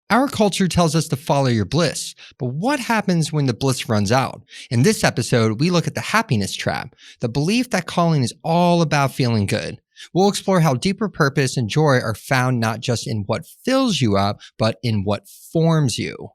Our culture tells us to follow your bliss, but what happens when the bliss runs out? In this episode, we look at the happiness trap, the belief that calling is all about feeling good. We'll explore how deeper purpose and joy are found not just in what fills you up, but in what forms you.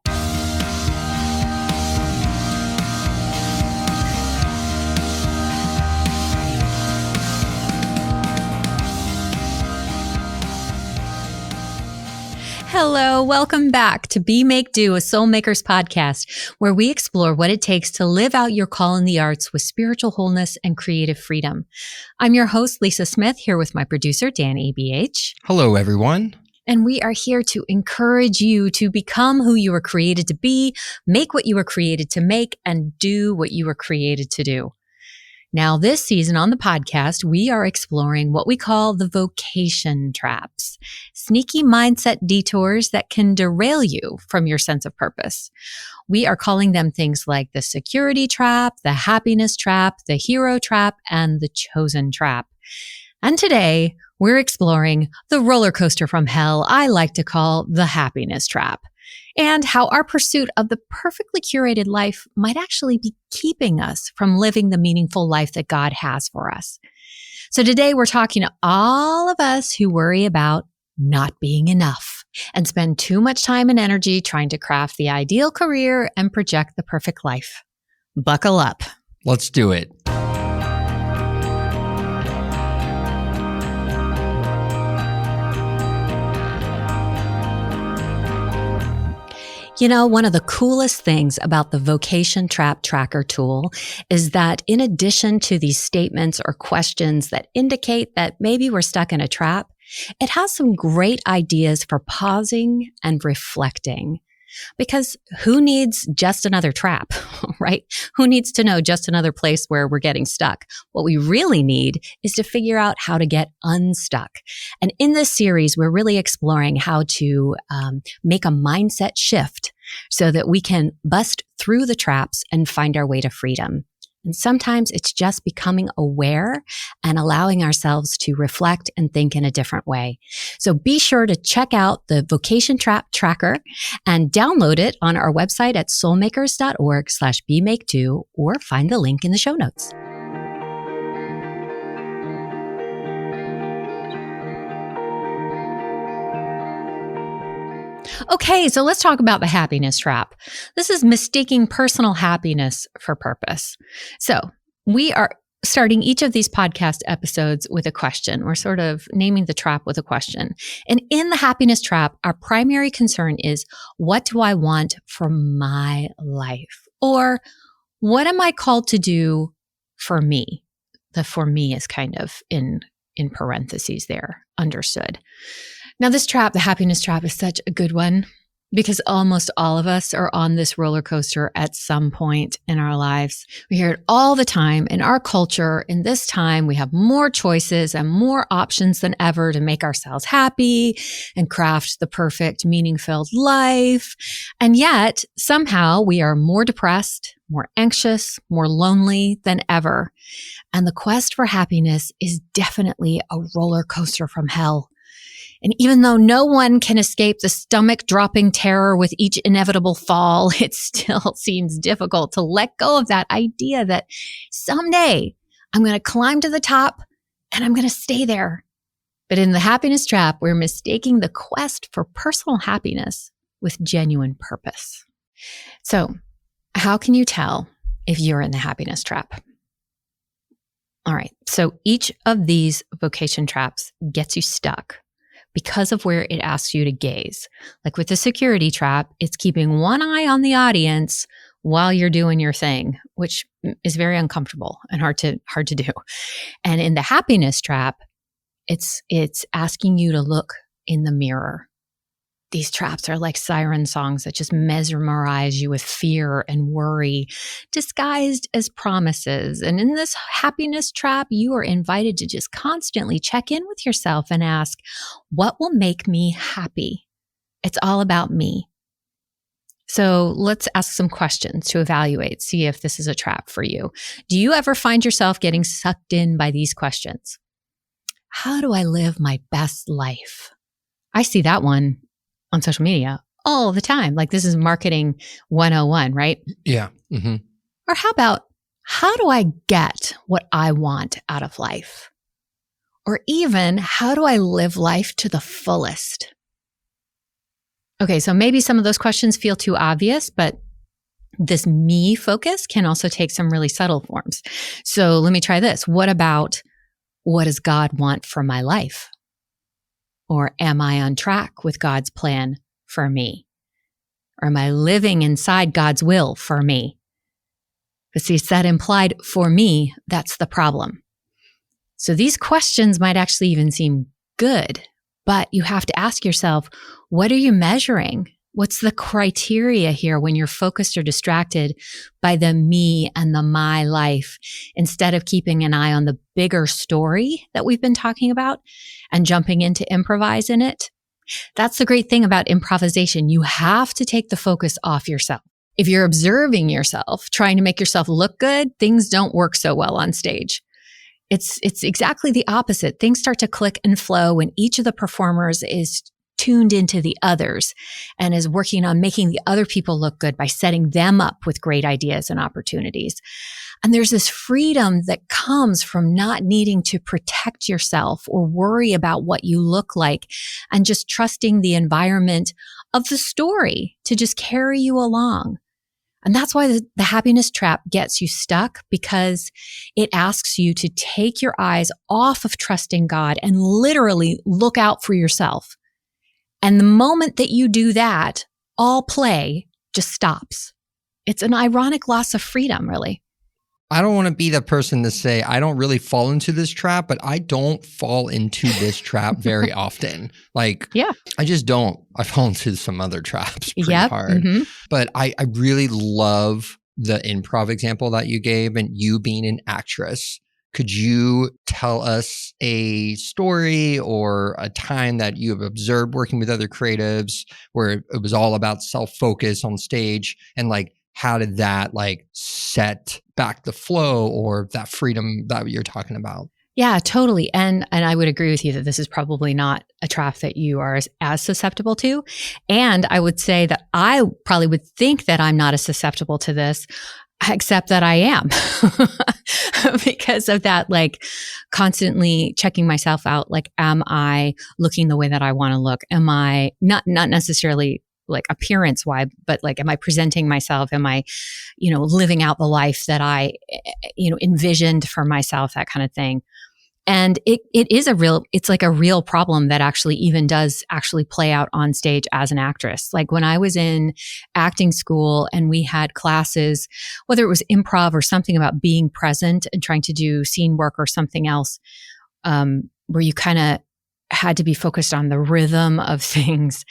Hello, welcome back to Be Make Do, a Soul Makers podcast, where we explore what it takes to live out your call in the arts with spiritual wholeness and creative freedom. I'm your host, Lisa Smith, here with my producer, Dan ABH. Hello, everyone. And we are here to encourage you to become who you were created to be, make what you were created to make, and do what you were created to do. Now, this season on the podcast, we are exploring what we call the vocation traps, sneaky mindset detours that can derail you from your sense of purpose. We are calling them things like the security trap, the happiness trap, the hero trap, and the chosen trap. And today, we're exploring the roller coaster from hell I like to call the happiness trap, and how our pursuit of the perfectly curated life might actually be keeping us from living the meaningful life that God has for us. So today we're talking to all of us who worry about not being enough and spend too much time and energy trying to craft the ideal career and project the perfect life. Buckle up. Let's do it. You know, one of the coolest things about the Vocation Trap Tracker tool is that in addition to these statements or questions that indicate that maybe we're stuck in a trap, it has some great ideas for pausing and reflecting. Because who needs just another trap, right? Who needs to know just another place where we're getting stuck? What we really need is to figure out how to get unstuck. And in this series, we're really exploring how to make a mindset shift so that we can bust through the traps and find our way to freedom. And sometimes it's just becoming aware and allowing ourselves to reflect and think in a different way. So be sure to check out the Vocation Trap Tracker and download it on our website at soulmakers.org/bemakedo or find the link in the show notes. Okay, so let's talk about the happiness trap. This is mistaking personal happiness for purpose. So we are starting each of these podcast episodes with a question. We're sort of naming the trap with a question. And in the happiness trap, our primary concern is, what do I want for my life? Or what am I called to do for me? The for me is kind of in parentheses there, understood. Now, this trap, the happiness trap, is such a good one because almost all of us are on this roller coaster at some point in our lives. We hear it all the time in our culture. In this time, we have more choices and more options than ever to make ourselves happy and craft the perfect, meaning-filled life. And yet, somehow, we are more depressed, more anxious, more lonely than ever. And the quest for happiness is definitely a roller coaster from hell. And even though no one can escape the stomach-dropping terror with each inevitable fall, it still seems difficult to let go of that idea that someday I'm going to climb to the top and I'm going to stay there. But in the happiness trap, we're mistaking the quest for personal happiness with genuine purpose. So, how can you tell if you're in the happiness trap? All right, so each of these vocation traps gets you stuck because of where it asks you to gaze. Like with the security trap, it's keeping one eye on the audience while you're doing your thing, which is very uncomfortable and hard to do. And in the happiness trap, it's asking you to look in the mirror. These traps are like siren songs that just mesmerize you with fear and worry, disguised as promises. And in this happiness trap, you are invited to just constantly check in with yourself and ask, what will make me happy? It's all about me. So let's ask some questions to evaluate, see if this is a trap for you. Do you ever find yourself getting sucked in by these questions? How do I live my best life? I see that one on social media all the time. Like this is marketing 101, right? Yeah. Mm-hmm. Or how about, how do I get what I want out of life? Or even, how do I live life to the fullest? Okay, so maybe some of those questions feel too obvious, but this me focus can also take some really subtle forms. So let me try this. What about, what does God want for my life? Or am I on track with God's plan for me? Or am I living inside God's will for me? But see, it's that implied for me, that's the problem. So these questions might actually even seem good, but you have to ask yourself, what are you measuring? What's the criteria here when you're focused or distracted by the me and the my life instead of keeping an eye on the bigger story that we've been talking about and jumping in to improvise in it? That's the great thing about improvisation. You have to take the focus off yourself. If you're observing yourself, trying to make yourself look good, things don't work so well on stage. It's exactly the opposite. Things start to click and flow when each of the performers is tuned into the others and is working on making the other people look good by setting them up with great ideas and opportunities. And there's this freedom that comes from not needing to protect yourself or worry about what you look like and just trusting the environment of the story to just carry you along. And that's why the happiness trap gets you stuck, because it asks you to take your eyes off of trusting God and literally look out for yourself. And the moment that you do that, all play just stops. It's an ironic loss of freedom, really. I don't want to be the person to say I don't really fall into this trap, but I don't fall into this trap very often. Like, Yeah. I just don't. I fall into some other traps pretty Yep. hard. Mm-hmm. But I really love the improv example that you gave and you being an actress. Could you tell us a story or a time that you have observed working with other creatives where it was all about self-focus on stage, and like, how did that like set back the flow or that freedom that you're talking about? Yeah, totally. And I would agree with you that this is probably not a trap that you are as susceptible to. And I would say that I probably would think that I'm not as susceptible to this, except that I am because of that, like constantly checking myself out. Like, am I looking the way that I want to look? Am I not necessarily like appearance wise, but like, am I presenting myself? Am I, living out the life that I, envisioned for myself, that kind of thing. And it's like a real problem that actually even does actually play out on stage as an actress. Like when I was in acting school and we had classes, whether it was improv or something about being present and trying to do scene work or something else, where you kind of had to be focused on the rhythm of things.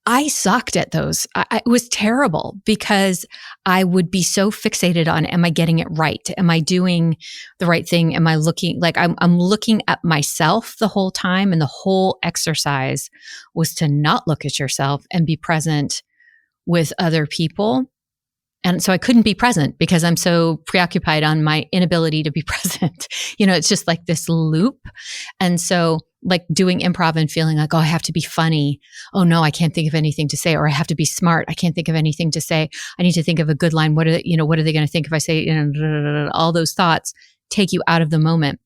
I sucked at those. It was terrible because I would be so fixated on, am I getting it right? Am I doing the right thing? Am I looking like I'm looking at myself the whole time? And the whole exercise was to not look at yourself and be present with other people. And so I couldn't be present because I'm so preoccupied on my inability to be present. It's just like this loop. And so like doing improv and feeling like, oh, I have to be funny. Oh no, I can't think of anything to say. Or I have to be smart. I can't think of anything to say. I need to think of a good line. What are they going to think if I say, all those thoughts take you out of the moment.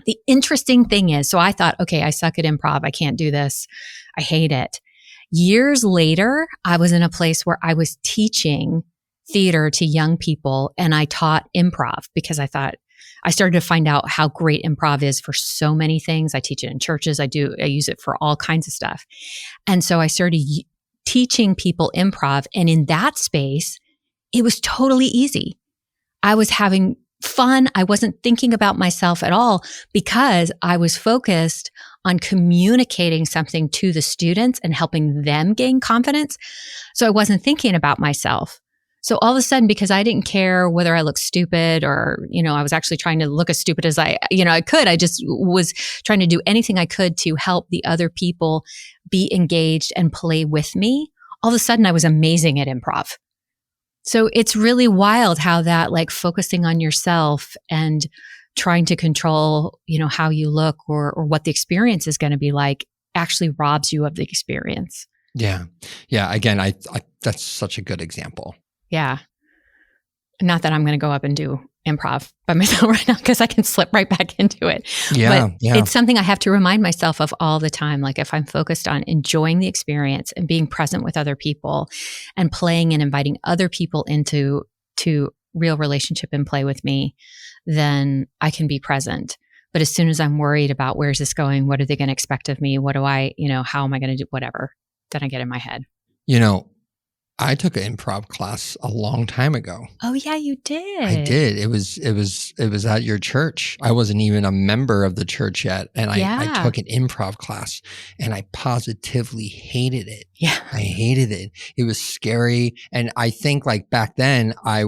The interesting thing is, so I thought, okay, I suck at improv. I can't do this. I hate it. Years later, I was in a place where I was teaching theater to young people, and I taught improv because I thought I started to find out how great improv is for so many things. I teach it in churches. I use it for all kinds of stuff. And so I started teaching people improv. And in that space, it was totally easy. I was having fun. I wasn't thinking about myself at all because I was focused on communicating something to the students and helping them gain confidence. So I wasn't thinking about myself. So all of a sudden, because I didn't care whether I looked stupid or, I was actually trying to look as stupid as I could. I just was trying to do anything I could to help the other people be engaged and play with me. All of a sudden, I was amazing at improv. So it's really wild how that like focusing on yourself and trying to control, how you look or what the experience is going to be like actually robs you of the experience. Yeah. Yeah. Again, I that's such a good example. Yeah. Not that I'm going to go up and do improv by myself right now because I can slip right back into it. Yeah. But Yeah. it's something I have to remind myself of all the time. Like if I'm focused on enjoying the experience and being present with other people and playing and inviting other people into real relationship and play with me, then I can be present. But as soon as I'm worried about where's this going, what are they going to expect of me? What do I, how am I going to do whatever? Then I get in my head. I took an improv class a long time ago. Oh yeah, you did. I did. It was at your church. I wasn't even a member of the church yet. And I took an improv class and I positively hated it. Yeah. I hated it. It was scary. And I think like back then I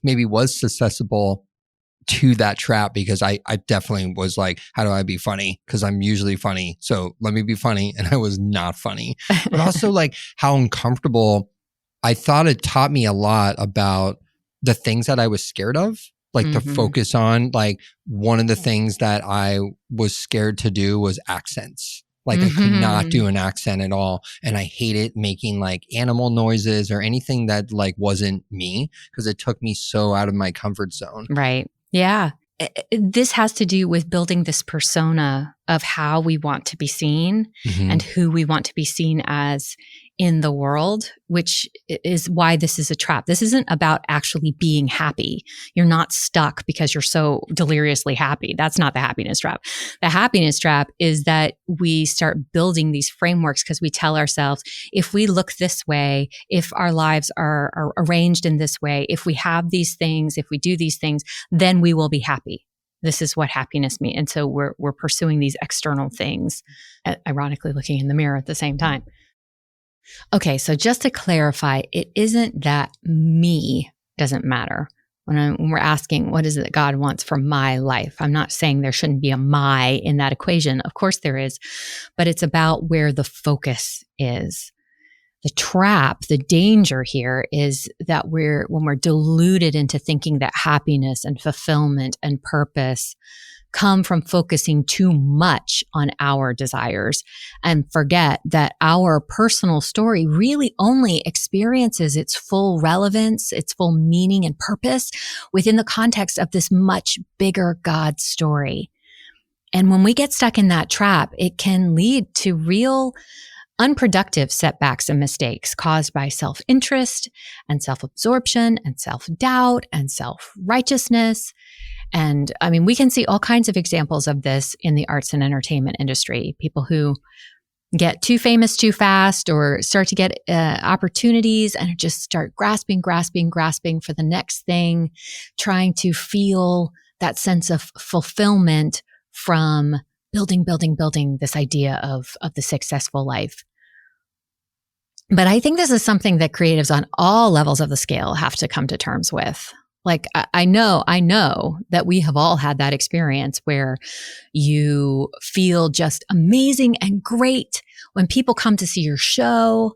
maybe was susceptible to that trap because I definitely was like, how do I be funny? Because I'm usually funny. So let me be funny. And I was not funny. But also like how uncomfortable. I thought it taught me a lot about the things that I was scared of, like to focus on. Like one of the things that I was scared to do was accents. Like I could not do an accent at all. And I hated making like animal noises or anything that like wasn't me because it took me so out of my comfort zone. Right. Yeah. This has to do with building this persona of how we want to be seen and who we want to be seen as in the world, which is why this is a trap. This isn't about actually being happy. You're not stuck because you're so deliriously happy. That's not the happiness trap. The happiness trap is that we start building these frameworks because we tell ourselves, if we look this way, if our lives are arranged in this way, if we have these things, if we do these things, then we will be happy. This is what happiness means. And so we're pursuing these external things, ironically looking in the mirror at the same time. Okay, so just to clarify, it isn't that me doesn't matter. When we're asking, what is it that God wants for my life? I'm not saying there shouldn't be a my in that equation. Of course there is, but it's about where the focus is. The trap, the danger here is that when we're deluded into thinking that happiness and fulfillment and purpose come from focusing too much on our desires and forget that our personal story really only experiences its full relevance, its full meaning and purpose within the context of this much bigger God story. And when we get stuck in that trap, it can lead to real unproductive setbacks and mistakes caused by self-interest and self-absorption and self-doubt and self-righteousness. And I mean, we can see all kinds of examples of this in the arts and entertainment industry. People who get too famous too fast or start to get opportunities and just start grasping for the next thing, trying to feel that sense of fulfillment from building this idea of the successful life. But I think this is something that creatives on all levels of the scale have to come to terms with. Like, I know that we have all had that experience where you feel just amazing and great when people come to see your show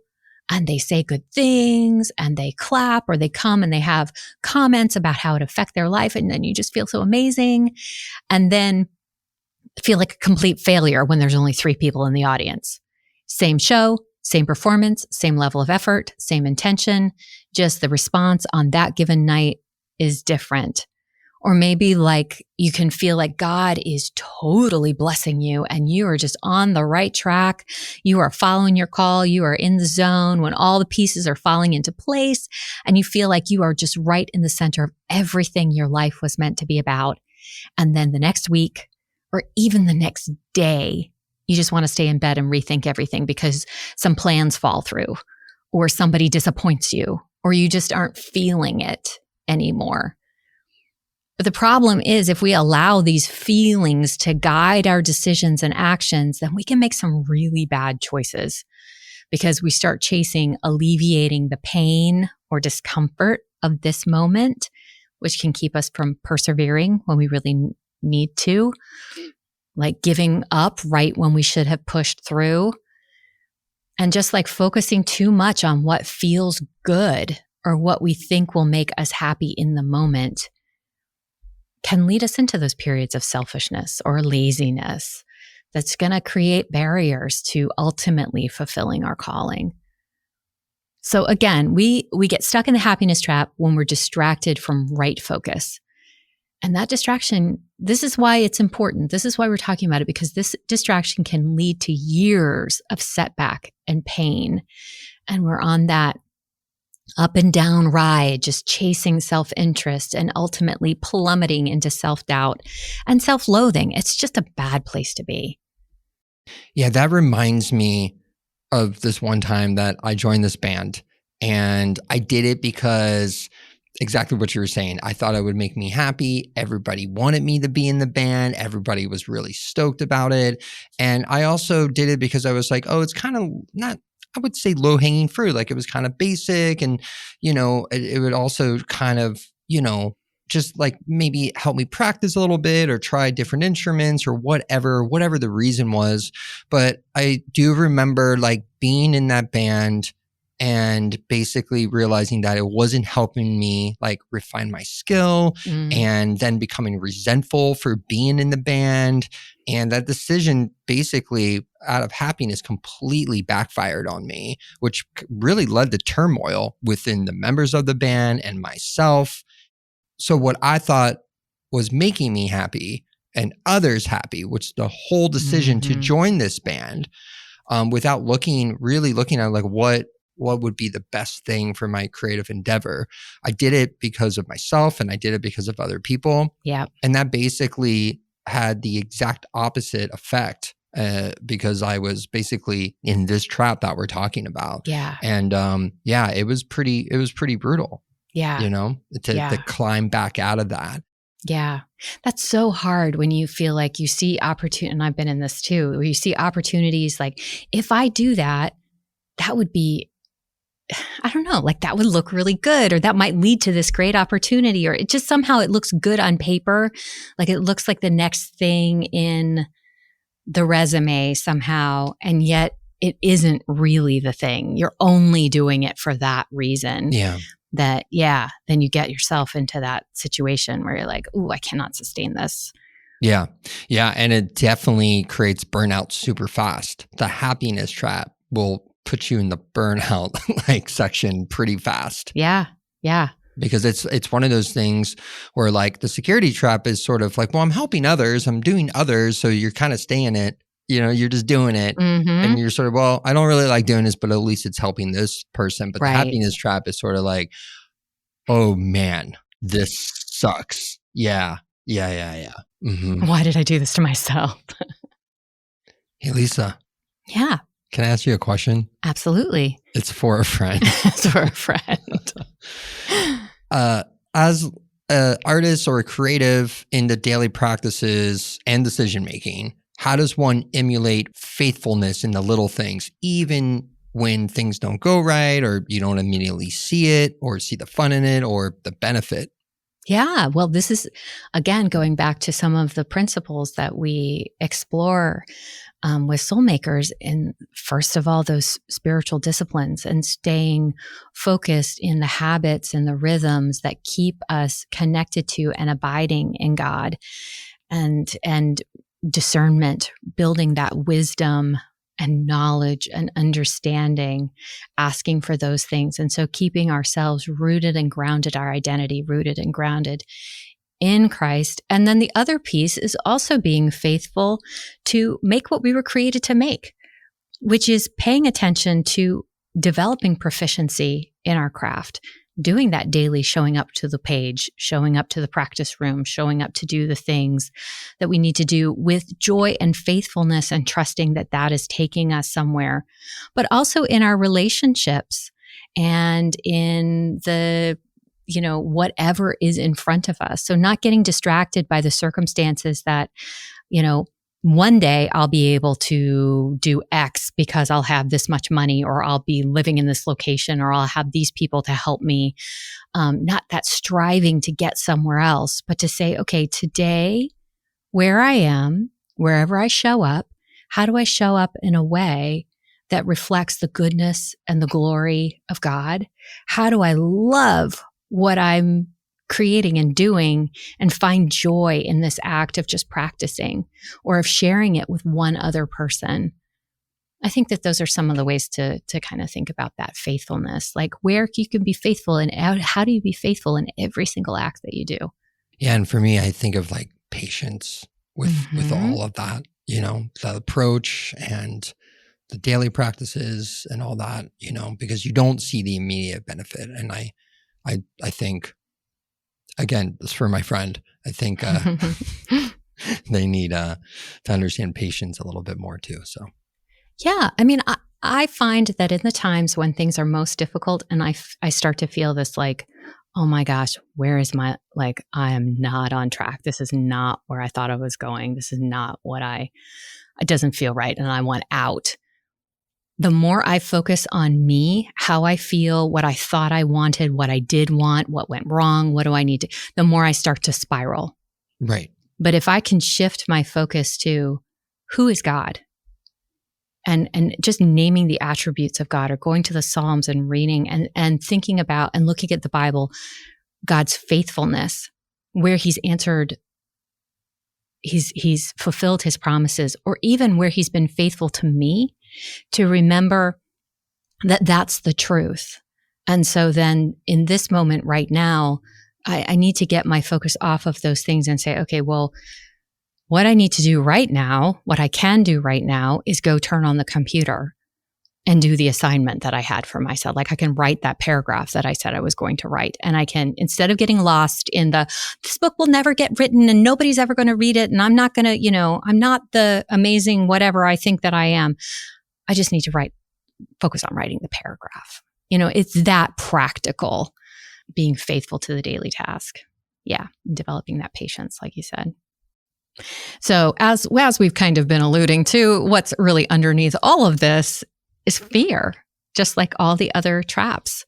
and they say good things and they clap or they come and they have comments about how it affects their life. And then you just feel so amazing. And then feel like a complete failure when there's only 3 people in the audience. Same show, same performance, same level of effort, same intention, just the response on that given night is different. Or maybe like you can feel like God is totally blessing you and you are just on the right track. You are following your call. You are in the zone when all the pieces are falling into place and you feel like you are just right in the center of everything your life was meant to be about. And then the next week or even the next day, you just want to stay in bed and rethink everything because some plans fall through or somebody disappoints you or you just aren't feeling it anymore. But the problem is if we allow these feelings to guide our decisions and actions, then we can make some really bad choices because we start chasing alleviating the pain or discomfort of this moment, which can keep us from persevering when we really need to, like giving up right when we should have pushed through, and just like focusing too much on what feels good or what we think will make us happy in the moment can lead us into those periods of selfishness or laziness that's going to create barriers to ultimately fulfilling our calling. So again, we get stuck in the happiness trap when we're distracted from right focus. And that distraction, this is why it's important. This is why we're talking about it, because this distraction can lead to years of setback and pain. And we're on that up and down ride, just chasing self-interest and ultimately plummeting into self-doubt and self-loathing. It's just a bad place to be. Yeah, that reminds me of this one time that I joined this band, and I did it because exactly what you were saying. I thought it would make me happy. Everybody wanted me to be in the band. Everybody was really stoked about it. And I also did it because I was like, oh, it's kind of not, I would say low hanging fruit. Like it was kind of basic, and, it would also kind of, just like maybe help me practice a little bit or try different instruments or whatever the reason was. But I do remember like being in that band and basically realizing that it wasn't helping me like refine my skill, and then becoming resentful for being in the band. And that decision basically out of happiness completely backfired on me, which really led to turmoil within the members of the band and myself. So what I thought was making me happy and others happy, which the whole decision to join this band, without really looking at like what would be the best thing for my creative endeavor. I did it because of myself, and I did it because of other people. Yeah. And that basically had the exact opposite effect, because I was basically in this trap that we're talking about. Yeah. And it was pretty brutal. Yeah. To climb back out of that. Yeah. That's so hard when you feel like you see opportunity, and I've been in this too, where you see opportunities like, if I do that, that would be, I don't know, like that would look really good, or that might lead to this great opportunity, or it just somehow it looks good on paper. Like it looks like the next thing in the resume somehow, and yet it isn't really the thing. You're only doing it for that reason. Yeah. Then you get yourself into that situation where you're like, ooh, I cannot sustain this. Yeah. Yeah. And it definitely creates burnout super fast. The happiness trap will put you in the burnout like section pretty fast. Yeah. Yeah. Because it's one of those things where like the security trap is sort of like, well, I'm helping others, I'm doing others. So you're kind of staying it, you're just doing it. And you're sort of, well, I don't really like doing this, but at least it's helping this person. But the happiness trap is sort of like, oh man, this sucks. Yeah. Why did I do this to myself? Hey, Lisa. Yeah. Can I ask you a question? Absolutely. It's for a friend. It's for a friend. As an artist or a creative in the daily practices and decision-making, how does one emulate faithfulness in the little things, even when things don't go right, or you don't immediately see it or see the fun in it or the benefit? Yeah. Well, this is, again, going back to some of the principles that we explore with soul makers. And first of all, those spiritual disciplines and staying focused in the habits and the rhythms that keep us connected to and abiding in God, and discernment, building that wisdom and knowledge and understanding, asking for those things. And so keeping ourselves rooted and grounded, our identity rooted and grounded in Christ. And then the other piece is also being faithful to make what we were created to make, which is paying attention to developing proficiency in our craft, doing that daily, showing up to the page, showing up to the practice room, showing up to do the things that we need to do with joy and faithfulness, and trusting that that is taking us somewhere, but also in our relationships and in the, whatever is in front of us. So not getting distracted by the circumstances that, one day I'll be able to do X because I'll have this much money, or I'll be living in this location, or I'll have these people to help me. Not that striving to get somewhere else, but to say, okay, today, where I am, wherever I show up, how do I show up in a way that reflects the goodness and the glory of God? How do I love what I'm creating and doing and find joy in this act of just practicing or of sharing it with one other person. I think that those are some of the ways to kind of think about that faithfulness, like where you can be faithful and how do you be faithful in every single act that you do? Yeah. And for me, I think of like patience with all of that, the approach and the daily practices and all that, because you don't see the immediate benefit. And I think, again, this for my friend, I think they need to understand patience a little bit more too. So. Yeah. I mean, I find that in the times when things are most difficult and I start to feel this like, oh my gosh, where is I am not on track. This is not where I thought I was going. This is not it doesn't feel right and I want out. The more I focus on me, how I feel, what I thought I wanted, what I did want, what went wrong, what do I need to, the more I start to spiral. Right. But if I can shift my focus to who is God? And just naming the attributes of God or going to the Psalms and reading and thinking about and looking at the Bible, God's faithfulness, where he's answered, he's fulfilled his promises, or even where he's been faithful to me, to remember that that's the truth. And so then in this moment right now, I need to get my focus off of those things and say, okay, well, what I need to do right now, what I can do right now is go turn on the computer and do the assignment that I had for myself. Like I can write that paragraph that I said I was going to write. And I can, instead of getting lost in this book will never get written and nobody's ever going to read it. And I'm not going to, I'm not the amazing whatever I think that I am. I just need to focus on writing the paragraph. It's that practical, being faithful to the daily task. Yeah. And developing that patience, like you said. So as we've kind of been alluding to, what's really underneath all of this is fear, just like all the other traps.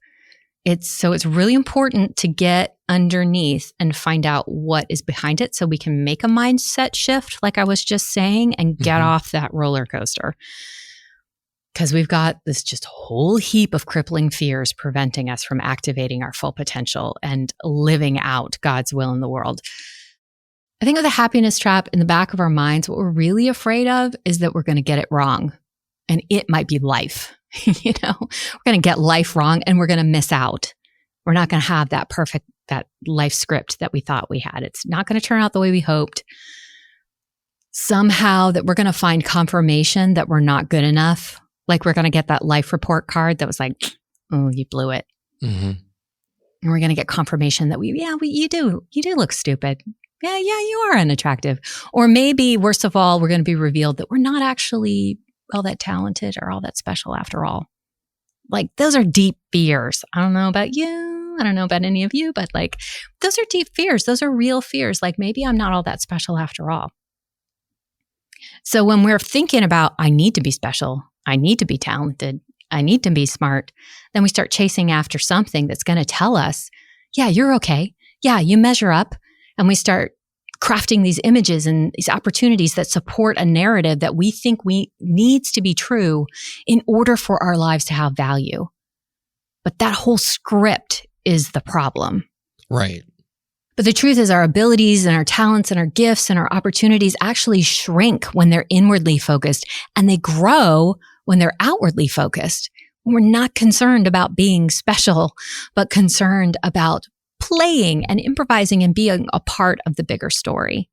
It's really important to get underneath and find out what is behind it so we can make a mindset shift, like I was just saying, and get off that roller coaster. Because we've got this just whole heap of crippling fears preventing us from activating our full potential and living out God's will in the world. I think of the happiness trap in the back of our minds, what we're really afraid of is that we're going to get it wrong. And it might be life. We're going to get life wrong and we're going to miss out. We're not going to have that life script that we thought we had. It's not going to turn out the way we hoped. Somehow that we're going to find confirmation that we're not good enough. Like we're going to get that life report card that was like, oh, you blew it. Mm-hmm. And we're going to get confirmation that you do look stupid. Yeah, you are unattractive. Or maybe, worst of all, we're going to be revealed that we're not actually all that talented or all that special after all. Like, those are deep fears. I don't know about you. I don't know about any of you, but like, those are deep fears. Those are real fears. Like, maybe I'm not all that special after all. So when we're thinking about, I need to be special, I need to be talented, I need to be smart, then we start chasing after something that's going to tell us, yeah, you're okay. Yeah, you measure up. And we start crafting these images and these opportunities that support a narrative that we think needs to be true in order for our lives to have value. But that whole script is the problem. Right. But the truth is our abilities and our talents and our gifts and our opportunities actually shrink when they're inwardly focused, and they grow when they're outwardly focused. We're not concerned about being special, but concerned about playing and improvising and being a part of the bigger story.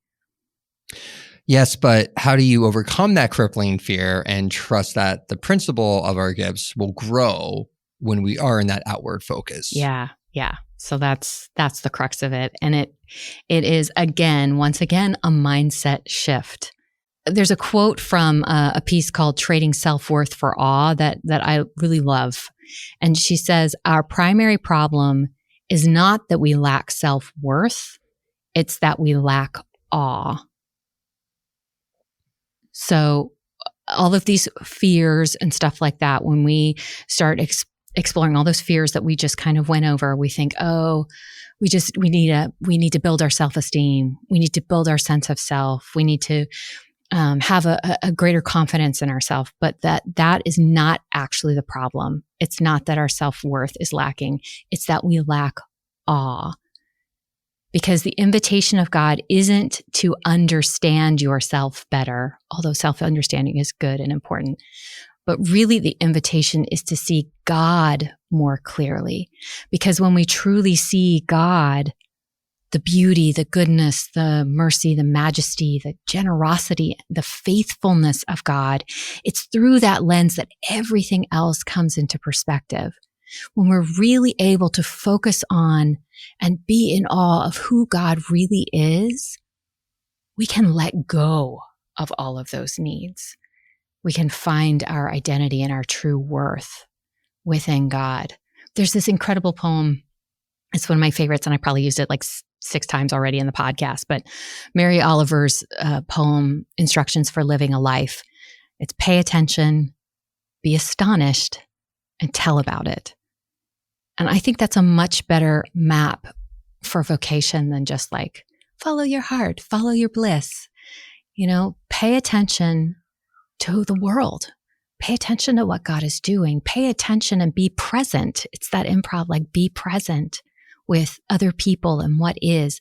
Yes, but how do you overcome that crippling fear and trust that the principle of our gifts will grow when we are in that outward focus? Yeah. So that's the crux of it. And it is, once again, a mindset shift. There's a quote from a piece called Trading Self-Worth for Awe that I really love. And she says, our primary problem is not that we lack self-worth, it's that we lack awe. So all of these fears and stuff like that, when we start exploring all those fears that we just kind of went over, we think, oh, we need to build our self-esteem. We need to build our sense of self. We need to have a greater confidence in ourselves. But that is not actually the problem. It's not that our self-worth is lacking. It's that we lack awe. Because the invitation of God isn't to understand yourself better, although self-understanding is good and important. But really, the invitation is to see God more clearly. Because when we truly see God, the beauty, the goodness, the mercy, the majesty, the generosity, the faithfulness of God, it's through that lens that everything else comes into perspective. When we're really able to focus on and be in awe of who God really is, we can let go of all of those needs. We can find our identity and our true worth within God. There's this incredible poem. It's one of my favorites, and I probably used it like 6 times already in the podcast, but Mary Oliver's poem, Instructions for Living a Life. It's pay attention, be astonished, and tell about it. And I think that's a much better map for vocation than just like, follow your heart, follow your bliss. Pay attention to the world. Pay attention to what God is doing. Pay attention and be present. It's that improv, like be present with other people and what is,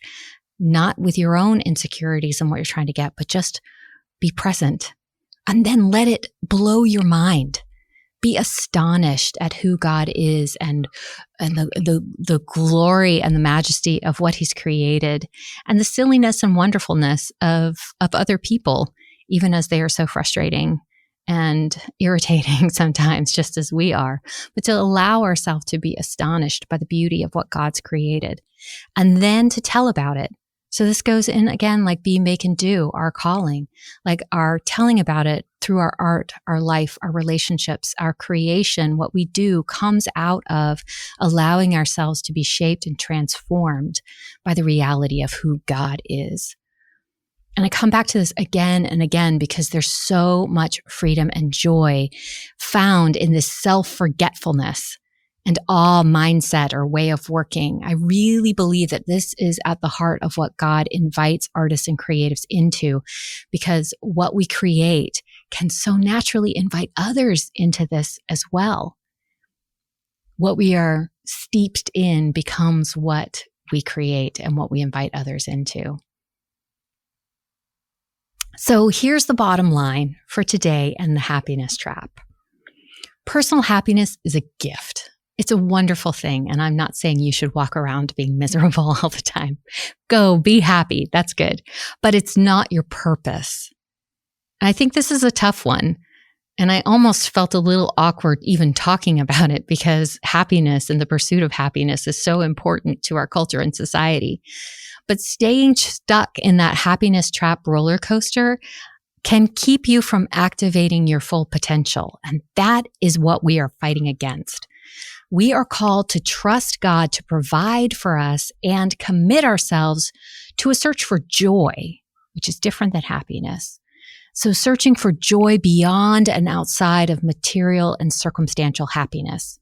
not with your own insecurities and what you're trying to get, but just be present. And then let it blow your mind. Be astonished at who God is and the glory and the majesty of what he's created and the silliness and wonderfulness of other people, even as they are so frustrating and irritating sometimes, just as we are, but to allow ourselves to be astonished by the beauty of what God's created and then to tell about it. So this goes in again, like be, make, and do, our calling, like our telling about it through our art, our life, our relationships, our creation. What we do comes out of allowing ourselves to be shaped and transformed by the reality of who God is. And I come back to this again and again because there's so much freedom and joy found in this self-forgetfulness and awe mindset or way of working. I really believe that this is at the heart of what God invites artists and creatives into, because what we create can so naturally invite others into this as well. What we are steeped in becomes what we create and what we invite others into. So here's the bottom line for today and the happiness trap. Personal happiness is a gift. It's a wonderful thing. And I'm not saying you should walk around being miserable all the time. Go be happy. That's good. But it's not your purpose. I think this is a tough one. And I almost felt a little awkward even talking about it because happiness and the pursuit of happiness is so important to our culture and society. But staying stuck in that happiness trap roller coaster can keep you from activating your full potential. And that is what we are fighting against. We are called to trust God to provide for us and commit ourselves to a search for joy, which is different than happiness. So searching for joy beyond and outside of material and circumstantial happiness.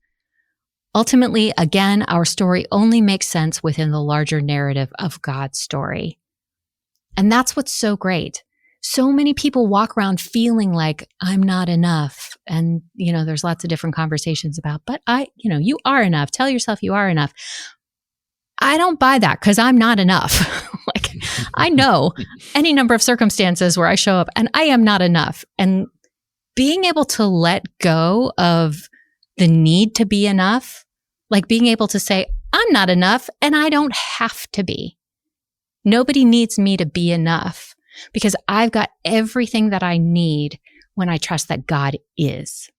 Ultimately, again, our story only makes sense within the larger narrative of God's story. And that's what's so great. So many people walk around feeling like I'm not enough. And, there's lots of different conversations about, but you are enough. Tell yourself you are enough. I don't buy that because I'm not enough. I know any number of circumstances where I show up and I am not enough. And being able to let go of the need to be enough, like being able to say, I'm not enough and I don't have to be. Nobody needs me to be enough because I've got everything that I need when I trust that God is,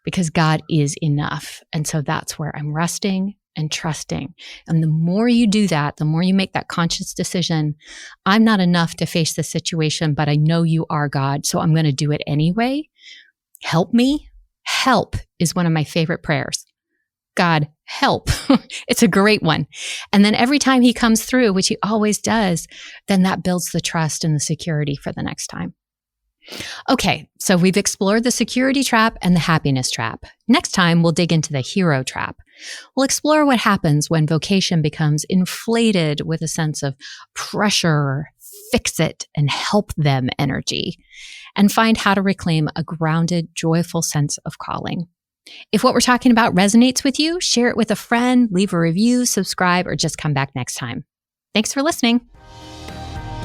because God is enough. And so that's where I'm resting and trusting. And the more you do that, the more you make that conscious decision, I'm not enough to face this situation, but I know you are God, so I'm going to do it anyway. Help me. Help is one of my favorite prayers. God, help. It's a great one. And then every time he comes through, which he always does, then that builds the trust and the security for the next time. Okay, so we've explored the security trap and the happiness trap. Next time, we'll dig into the hero trap. We'll explore what happens when vocation becomes inflated with a sense of pressure, fix it, and help them energy, and find how to reclaim a grounded, joyful sense of calling. If what we're talking about resonates with you, share it with a friend, leave a review, subscribe, or just come back next time. Thanks for listening.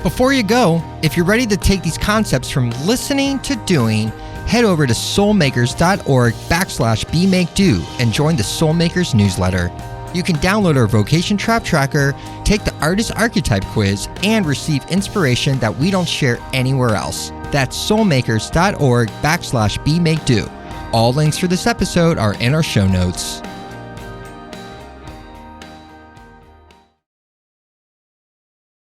Before you go, if you're ready to take these concepts from listening to doing, head over to soulmakers.org/BeMakeDo and join the Soulmakers newsletter. You can download our Vocation Trap Tracker, take the Artist Archetype quiz, and receive inspiration that we don't share anywhere else. That's soulmakers.org/BeMakeDo. All links for this episode are in our show notes.